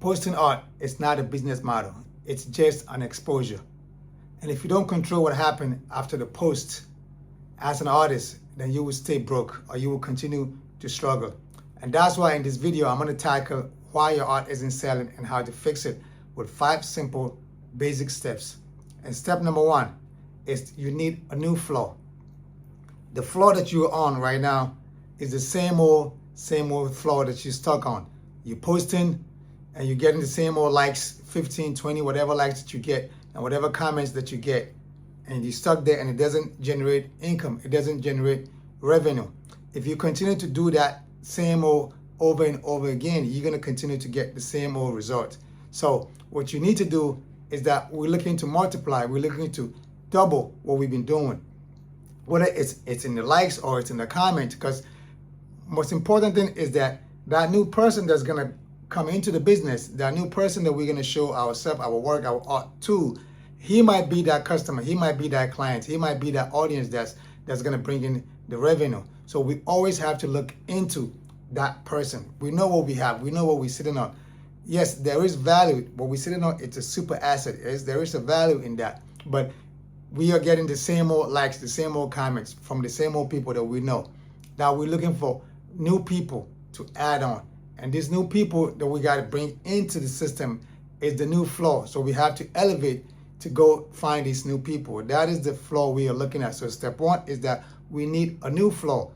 Posting art is not a business model. It's just an exposure. And if you don't control what happened after the post as an artist, then you will stay broke or you will continue to struggle. And that's why in this video, I'm going to tackle why your art isn't selling and how to fix it with 5 simple basic steps. And step number 1 is you need a new flow. The flow that you're on right now is the same old flow that you're stuck on. You're posting and you're getting the same old likes, 15, 20, whatever likes that you get and whatever comments that you get. And you're stuck there and it doesn't generate income. It doesn't generate revenue. If you continue to do that same old over and over again, you're going to continue to get the same old results. So what you need to do is that we're looking to multiply. We're looking to double what we've been doing. Whether it's in the likes or it's in the comments, because most important thing is that new person that's going to come into the business, that new person that we're going to show ourselves, our work, our art to, he might be that customer, he might be that client, he might be that audience that's going to bring in the revenue. So we always have to look into that person. We know what we have, we know what we're sitting on. Yes, there is value. What we're sitting on, it's a super asset. There is a value in that. But we are getting the same old likes, the same old comments from the same old people that we know. Now we're looking for new people to add on. And these new people that we got to bring into the system is the new flow. So we have to elevate to go find these new people. That is the flow we are looking at. So step 1 is that we need a new flow.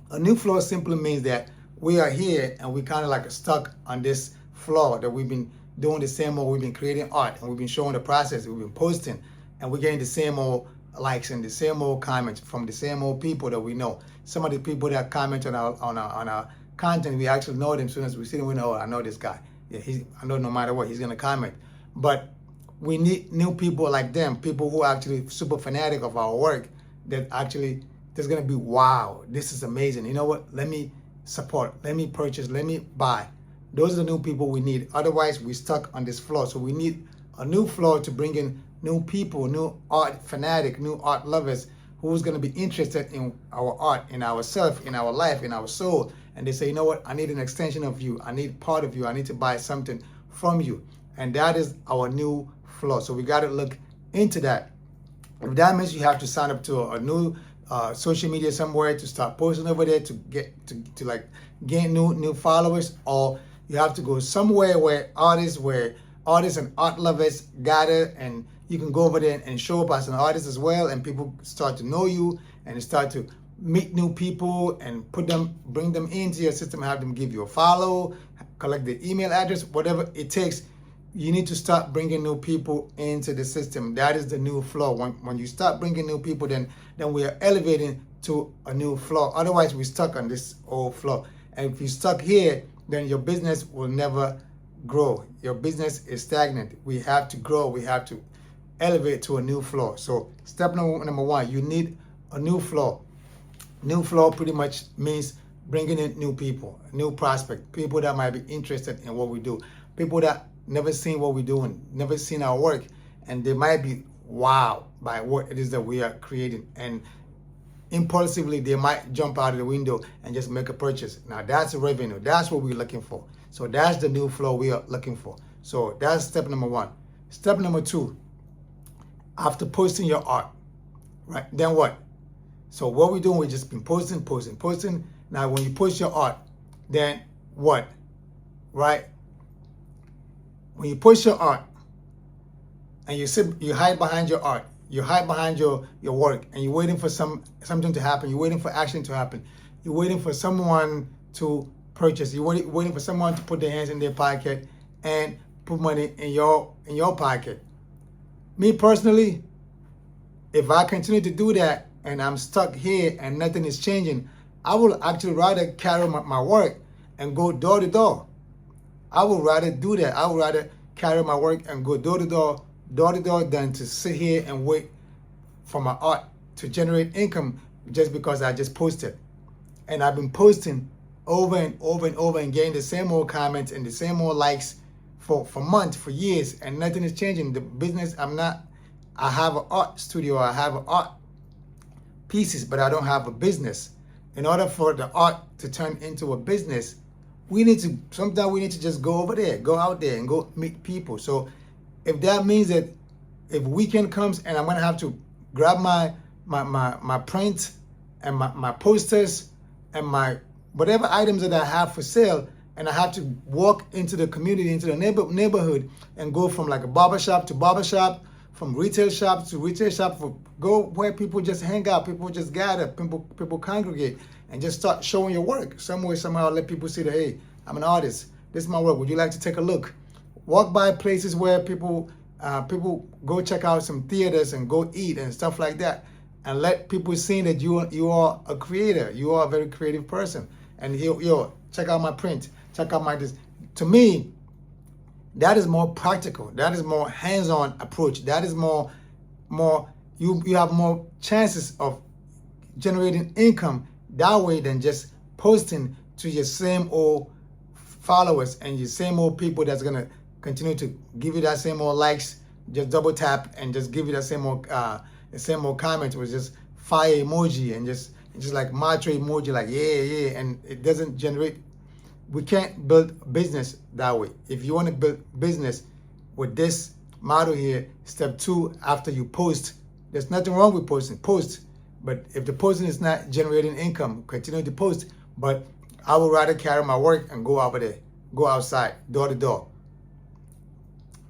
A new flow simply means that we are here and we kind of like stuck on this flow that we've been doing the same old, we've been creating art and we've been showing the process, we've been posting, and we're getting the same old likes and the same old comments from the same old people that we know. Some of the people that comment on our content, we actually know them. As soon as we see them, we know, I know this guy. Yeah, I know no matter what, he's gonna comment. But we need new people like them, people who are actually super fanatic of our work, that actually there's gonna be, wow, this is amazing. You know what? Let me support, let me purchase, let me buy. Those are the new people we need. Otherwise, we're stuck on this flow. So we need a new flow to bring in new people, new art fanatic, new art lovers who's going to be interested in our art, in ourselves, in our life, in our soul. And they say, you know what, I need an extension of you. I need part of you. I need to buy something from you. And that is our new flow. So we got to look into that. If that means you have to sign up to a new social media somewhere to start posting over there to get to like gain new followers, or you have to go somewhere where artists and art lovers gather, and you can go over there and show up as an artist as well, and people start to know you and start to meet new people and bring them into your system, have them give you a follow, collect their email address, whatever it takes. You need to start bringing new people into the system. That is the new flow. When you start bringing new people, then we are elevating to a new flow. Otherwise, we're stuck on this old flow. And if you're stuck here, then your business will never grow. Your business is stagnant. We have to grow. We have to elevate to a new flow. So step number 1, you need a new flow. New flow pretty much means bringing in new people, new prospects, people that might be interested in what we do, people that never seen what we're doing, never seen our work, and they might be wowed by what it is that we are creating, and impulsively they might jump out of the window and just make a purchase. Now that's revenue. That's what we're looking for. So that's the new flow we are looking for. So that's step number 1. Step number 2, after posting your art, right, then what? So what we're doing, we've just been posting. Now when you post your art, then what, right? When you post your art and you hide behind your art, you hide behind your work, and you're waiting for something to happen, you're waiting for action to happen, you're waiting for someone to purchase, you're waiting for someone to put their hands in their pocket and put money in your pocket. Me personally, if I continue to do that and I'm stuck here and nothing is changing, I will actually rather carry my work and go door to door. I would rather do that. I would rather carry my work and go door to door than to sit here and wait for my art to generate income just because I just posted. And I've been posting over and over and getting the same old comments and the same old likes for months, for years, and nothing is changing. The business, I have an art studio, I have art pieces, but I don't have a business. In order for the art to turn into a business, sometimes we need to just go over there, go out there and go meet people. So if that means that if weekend comes and I'm gonna have to grab my print and my posters and my whatever items that I have for sale, and I have to walk into the community, into the neighborhood, and go from like a barbershop to barbershop, from retail shop to retail shop, go where people just hang out, people just gather, people congregate, and just start showing your work. Some way, somehow, let people see that, hey, I'm an artist. This is my work. Would you like to take a look? Walk by places where people go check out some theaters and go eat and stuff like that, and let people see that you are a creator. You are a very creative person. And yo, check out my print. Check out my this. To me, that is more practical. That is more hands-on approach. That is more you have more chances of generating income that way than just posting to your same old followers and your same old people that's gonna continue to give you that same old likes, just double tap and just give you that same old comment with just fire emoji and just like mantra emoji, like yeah, and it doesn't generate. We can't build a business that way. If you want to build business with this model here, step 2, after you post, there's nothing wrong with posting. Post, but if the posting is not generating income, continue to post. But I would rather carry my work and go over there, go outside, door to door,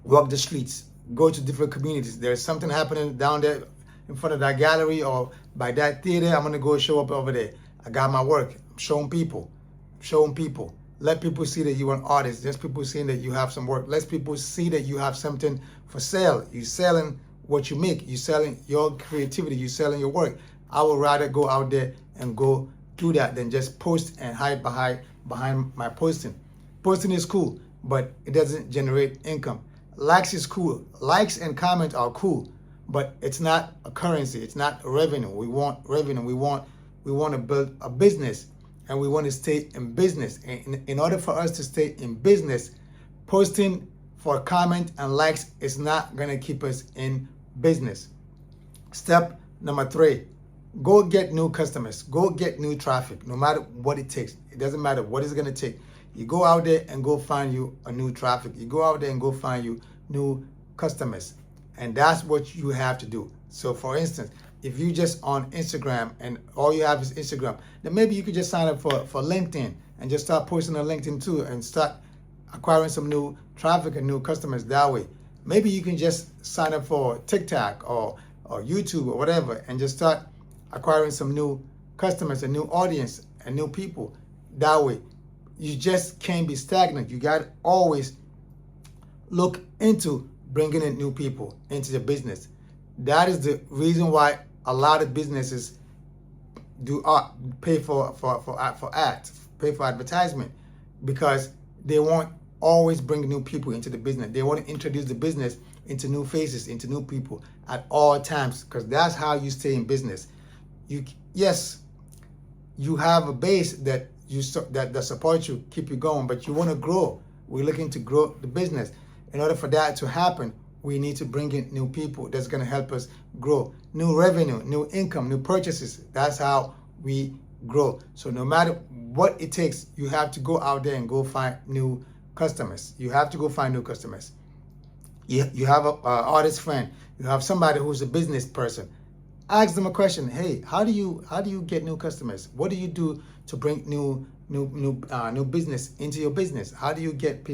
walk the streets, go to different communities. There's something happening down there in front of that gallery or by that theater. I'm gonna go show up over there. I got my work. I'm showing people. Let people see that you're an artist. Let people see that you have some work. Let people see that you have something for sale. You're selling what you make. You're selling your creativity. You're selling your work. I would rather go out there and go do that than just post and hide behind my posting. Posting is cool, but it doesn't generate income. Likes is cool. Likes and comments are cool, but it's not a currency. It's not revenue. We want revenue. We want to build a business. And we want to stay in business. And in order for us to stay in business, posting for a comment and likes is not going to keep us in business. Step number 3, go get new customers. Go get new traffic, no matter what it takes. It doesn't matter what it's going to take. You go out there and go find you a new traffic. You go out there and go find you new customers. And that's what you have to do. So for instance, if you just on Instagram and all you have is Instagram, then maybe you could just sign up for LinkedIn and just start posting on LinkedIn too and start acquiring some new traffic and new customers that way. Maybe you can just sign up for TikTok or YouTube or whatever and just start acquiring some new customers, a new audience and new people that way. You just can't be stagnant. You got to always look into bringing in new people into the business. That is the reason why a lot of businesses do pay for ads, pay for advertisement, because they want always bring new people into the business. They want to introduce the business into new faces, into new people at all times, because that's how you stay in business. Yes, you have a base that supports you, keep you going, but you want to grow. We're looking to grow the business. In order for that to happen, we need to bring in new people that's going to help us grow. New revenue, new income, new purchases. That's how we grow. So no matter what it takes, you have to go out there and go find new customers. You have to go find new customers. You have an artist friend. You have somebody who's a business person. Ask them a question. Hey, how do you get new customers? What do you do to bring new business into your business? How do you get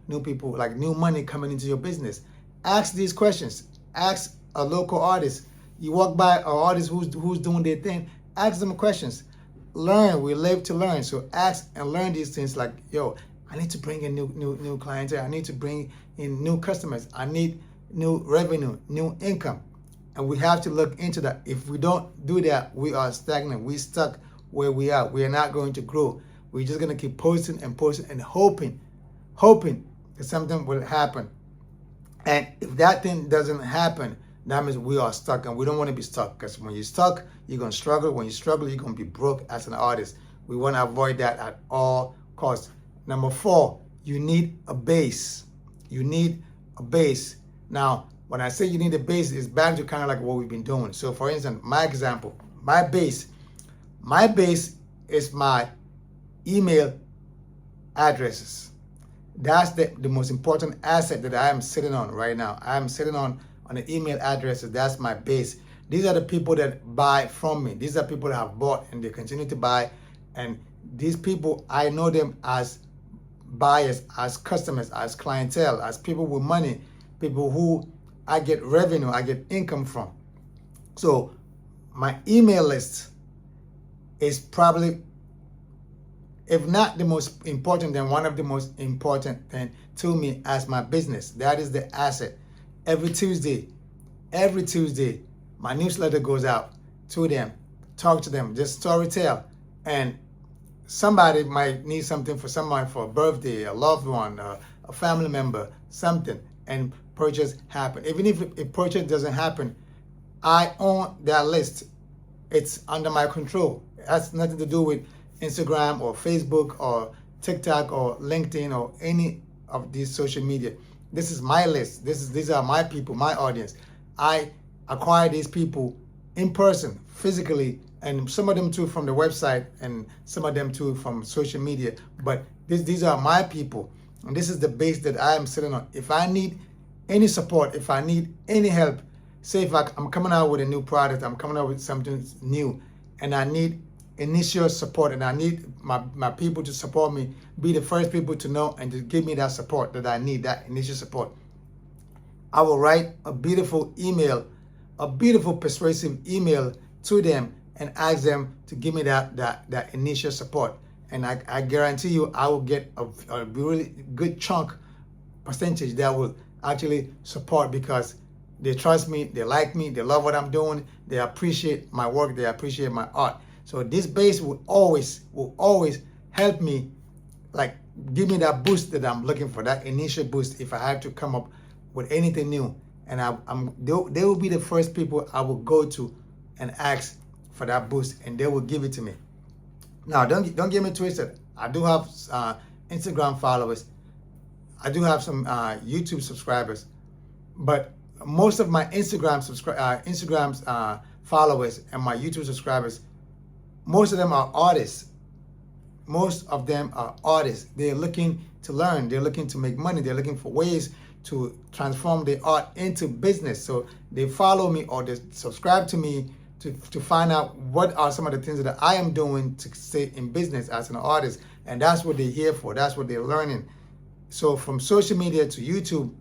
new people, like new money coming into your business? Ask these questions. Ask a local artist. You walk by an artist who's doing their thing. Ask them questions. Learn. We live to learn. So ask and learn these things. Like, yo, I need to bring in new clientele. I need to bring in new customers. I need new revenue, new income, and we have to look into that. If we don't do that, we are stagnant. We stuck where we are. We are not going to grow. We're just gonna keep posting and posting and hoping that something will happen. And if that thing doesn't happen, that means we are stuck, and we don't want to be stuck, because when you're stuck, you're going to struggle. When you struggle, you're going to be broke as an artist. We want to avoid that at all costs. Number 4, you need a base. You need a base. Now, when I say you need a base, it's back to kind of like what we've been doing. So for instance, my example, my base is my email addresses. That's the most important asset that I am sitting on right now. I am sitting on the email addresses. That's my base. These are the people that buy from me. These are people that have bought and they continue to buy. And these people, I know them as buyers, as customers, as clientele, as people with money, people who I get revenue, I get income from. So my email list is probably, if not the most important, then one of the most important thing to me as my business. That is the asset. Every Tuesday, my newsletter goes out to them, talk to them, just storytell. And somebody might need something for someone for a birthday, a loved one, a family member, something, and purchase happen. Even if a purchase doesn't happen, I own that list. It's under my control. It has nothing to do with Instagram or Facebook or TikTok or LinkedIn or any of these social media. This is my list. These are my people, my audience. I acquire these people in person, physically, and some of them too from the website and some of them too from social media. But these are my people, and this is the base that I am sitting on. If I need any support, if I need any help, say if I'm coming out with a new product, I'm coming out with something new, and I need initial support, and I need my people to support me, be the first people to know and to give me that support that I need, that initial support. I will write a beautiful email, a beautiful persuasive email to them and ask them to give me that initial support. And I guarantee you I will get a really good chunk percentage that will actually support, because they trust me, they like me, they love what I'm doing, they appreciate my work, they appreciate my art. So this base will always help me, like give me that boost that I'm looking for, that initial boost if I have to come up with anything new. And they will be the first people I will go to and ask for that boost, and they will give it to me. Now, don't get me twisted. I do have Instagram followers. I do have some YouTube subscribers, but most of my Instagram followers and my YouTube subscribers, most of them are artists. Most of them are artists. They're looking to learn. They're looking to make money. They're looking for ways to transform their art into business. So they follow me or they subscribe to me to find out what are some of the things that I am doing to stay in business as an artist. And that's what they're here for. That's what they're learning. So from social media to YouTube,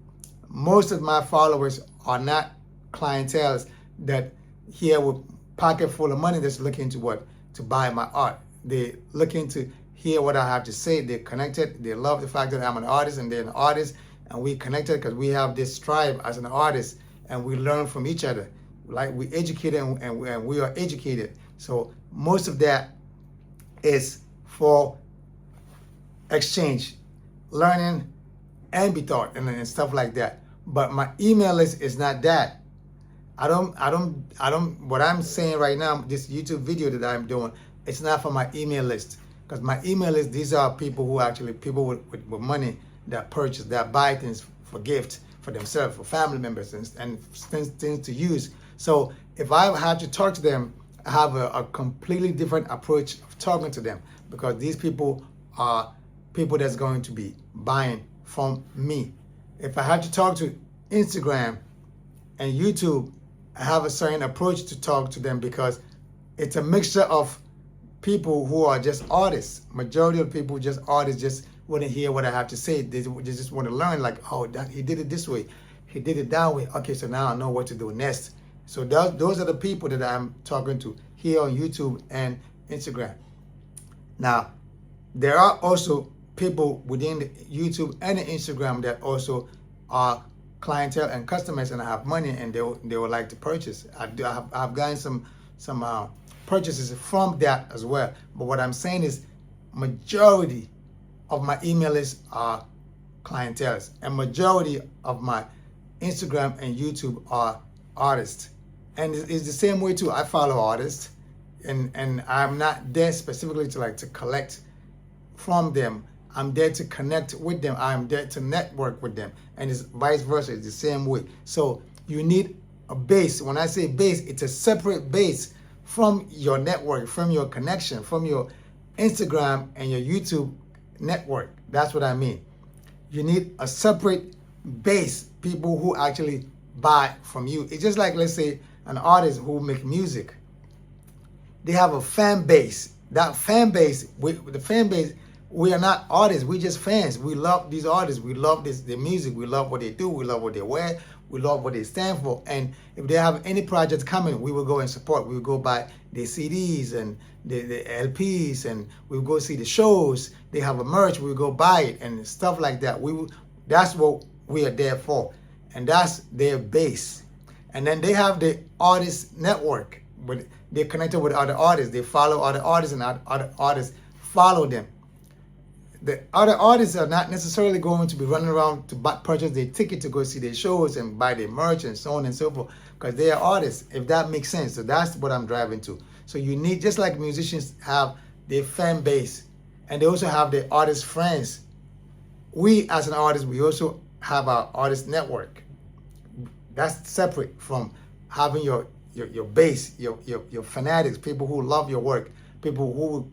most of my followers are not clientele that here with pocket full of money that's looking to what? To buy my art. They're looking to hear what I have to say. They're connected. They love the fact that I'm an artist and they're an artist, and we connected because we have this tribe as an artist and we learn from each other. Like we educated and we are educated. So most of that is for exchange, learning, and be taught and stuff like that. But my email list is not that. I don't, what I'm saying right now, this YouTube video that I'm doing, it's not for my email list. Because my email list, these are people who actually, people with money that purchase, that buy things for gifts, for themselves, for family members, and things to use. So if I have to talk to them, I have a completely different approach of talking to them, because these people are people that's going to be buying from me. If I have to talk to Instagram and YouTube, I have a certain approach to talk to them, because it's a mixture of people who are just artists. Majority of people just artists, just want to hear what I have to say. They just want to learn, like, oh, he did it this way, he did it that way. Okay, so now I know what to do next. So those are the people that I'm talking to here on YouTube and Instagram. Now, there are also people within the YouTube and the Instagram that also are clientele and customers and have money and they would like to purchase. I've gotten some purchases from that as well. But what I'm saying is majority of my email lists are clienteles, and majority of my Instagram and YouTube are artists. And it's the same way too. I follow artists, and I'm not there specifically to collect from them. I'm there to connect with them. I'm there to network with them, and it's vice versa. It's the same way. So you need a base. When I say base, it's a separate base from your network, from your connection, from your Instagram and your YouTube network. That's what I mean. You need a separate base, people who actually buy from you. It's just like, let's say, an artist who make music. They have a fan base. That fan base, the fan base, we are not artists. We're just fans. We love these artists. We love their music. We love what they do. We love what they wear. We love what they stand for. And if they have any projects coming, we will go and support. We will go buy their CDs and the LPs, and we will go see the shows. They have a merch. We will go buy it and stuff like that. That's what we are there for. And that's their base. And then they have the artist network. But they're connected with other artists. They follow other artists, and other artists follow them. The other artists are not necessarily going to be running around to purchase their ticket to go see their shows and buy their merch and so on and so forth, because they are artists, if that makes sense. So that's what I'm driving to. So you need, just like musicians have their fan base, and they also have their artist friends, we as an artist, we also have our artist network. That's separate from having your base, your fanatics, people who love your work, people who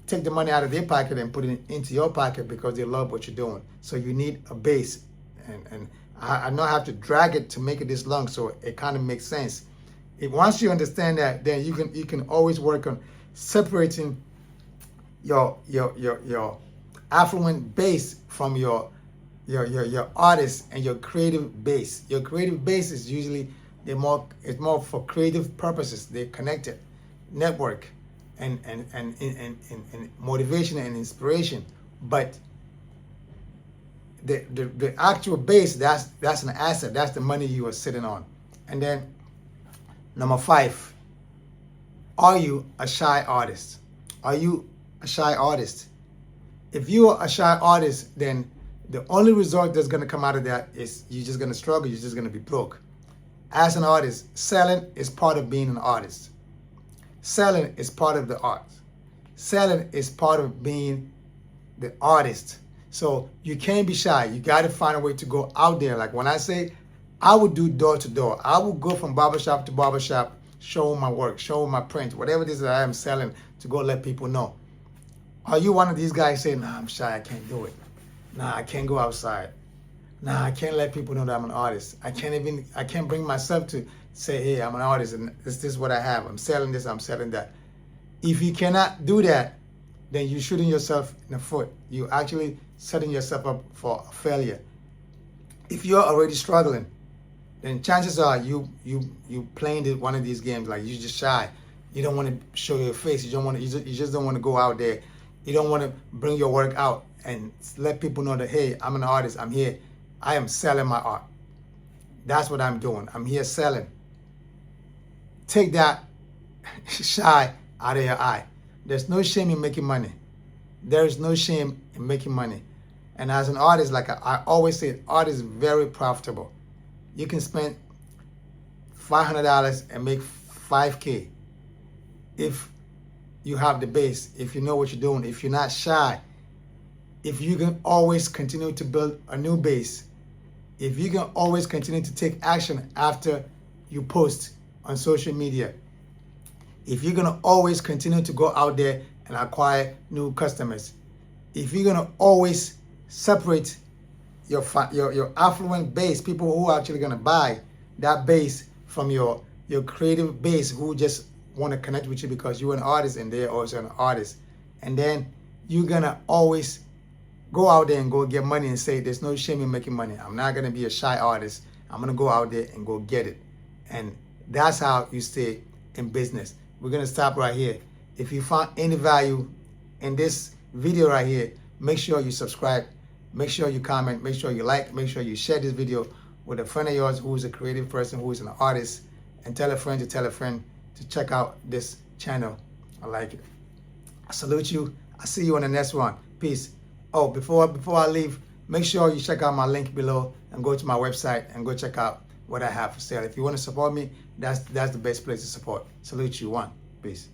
take the money out of their pocket and put it into your pocket because they love what you're doing. So you need a base. And I know I have to drag it to make it this long, so it kind of makes sense. Once you understand that, then you can always work on separating your affluent base from your artist and your creative base. Your creative base is usually it's more for creative purposes. They're connected, network, and motivation and inspiration. But the actual base, that's an asset. That's the money you are sitting on. And then number 5, are you a shy artist? Are you a shy artist? If you are a shy artist, then the only result that's going to come out of that is you're just going to struggle. You're just going to be broke. As an artist, selling is part of being an artist. Selling is part of the art. Selling is part of being the artist. So you can't be shy. You got to find a way to go out there. Like when I say, I would do door to door. I would go from barbershop to barbershop, show my work, show my print, whatever it is that I am selling, to go let people know. Are you one of these guys saying, nah, I'm shy, I can't do it. Nah, I can't go outside. Nah, I can't let people know that I'm an artist. I can't bring myself to say, hey, I'm an artist and this is what I have. I'm selling this, I'm selling that. If you cannot do that, then you're shooting yourself in the foot. You're actually setting yourself up for failure. If you're already struggling, then chances are you playing one of these games, like you're just shy. You don't want to show your face. You just don't want to go out there. You don't want to bring your work out and let people know that, hey, I'm an artist, I'm here. I am selling my art. That's what I'm doing. I'm here selling. Take that shy out of your eye. There's no shame in making money. There is no shame in making money. And as an artist, like I always say, art is very profitable. You can spend $500 and make $5K if you have the base, if you know what you're doing, if you're not shy, if you can always continue to build a new base, if you can always continue to take action after you post on social media, if you're going to always continue to go out there and acquire new customers, if you're going to always separate your affluent base, people who are actually going to buy that base, from your creative base who just want to connect with you because you're an artist and they're also an artist, and then you're going to always go out there and go get money and say, there's no shame in making money. I'm not going to be a shy artist. I'm going to go out there and go get it. And that's how you stay in business. We're going to stop right here. If you found any value in this video right here, make sure you subscribe, make sure you comment, make sure you like, make sure you share this video with a friend of yours who is a creative person, who is an artist, and tell a friend to check out this channel. I like it. I salute you. I'll see you on the next one. Peace. Oh, before I leave, make sure you check out my link below and go to my website and go check out what I have for sale. If you want to support me, that's the best place to support. Salute you. One. Peace.